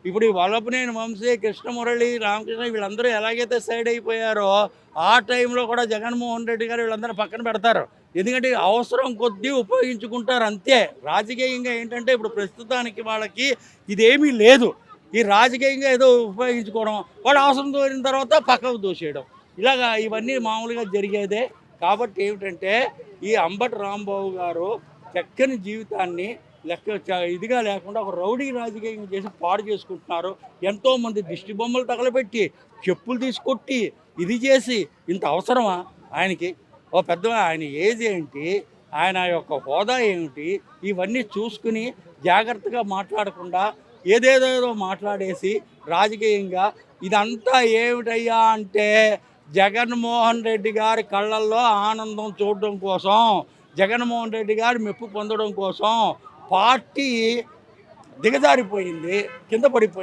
ఇప్పుడు ఈ వల్లభనేని వంశీ, కృష్ణమురళి, రామకృష్ణ వీళ్ళందరూ ఎలాగైతే సైడ్ అయిపోయారో ఆ టైంలో కూడా జగన్మోహన్ రెడ్డి గారు వీళ్ళందరూ పక్కన పెడతారు. ఎందుకంటే అవసరం కొద్దీ ఉపయోగించుకుంటారు అంతే. రాజకీయంగా ఏంటంటే ఇప్పుడు ప్రస్తుతానికి వాళ్ళకి ఇదేమీ లేదు. ఈ రాజకీయంగా ఏదో ఉపయోగించుకోవడం, వాళ్ళు అవసరం తోరిన తర్వాత పక్కకు దూసేయడం. ఇలాగా ఇవన్నీ మామూలుగా జరిగేదే. కాబట్టి ఏమిటంటే ఈ అంబటి రాంబాబు గారు చక్కని జీవితాన్ని ఇదిగా లేకుండా ఒక రౌడీ రాజకీయం చేసి పాడు చేసుకుంటున్నారు. ఎంతోమంది దిష్టి బొమ్మలు తగలబెట్టి, చెప్పులు తీసుకొట్టి, ఇది చేసి ఇంత అవసరమా ఆయనకి? ఓ పెద్ద ఆయన ఏజ్ ఏంటి? ఆయన యొక్క హోదా ఏమిటి? ఇవన్నీ చూసుకుని జాగ్రత్తగా మాట్లాడకుండా ఏదేదేదో మాట్లాడేసి రాజకీయంగా ఇదంతా ఏమిటయ్యా అంటే జగన్మోహన్ రెడ్డి గారి కళ్ళల్లో ఆనందం చూడడం కోసం, జగన్మోహన్ రెడ్డి గారి మెప్పు పొందడం కోసం పార్టీ దిగజారిపోయింది, కింద పడిపోయింది.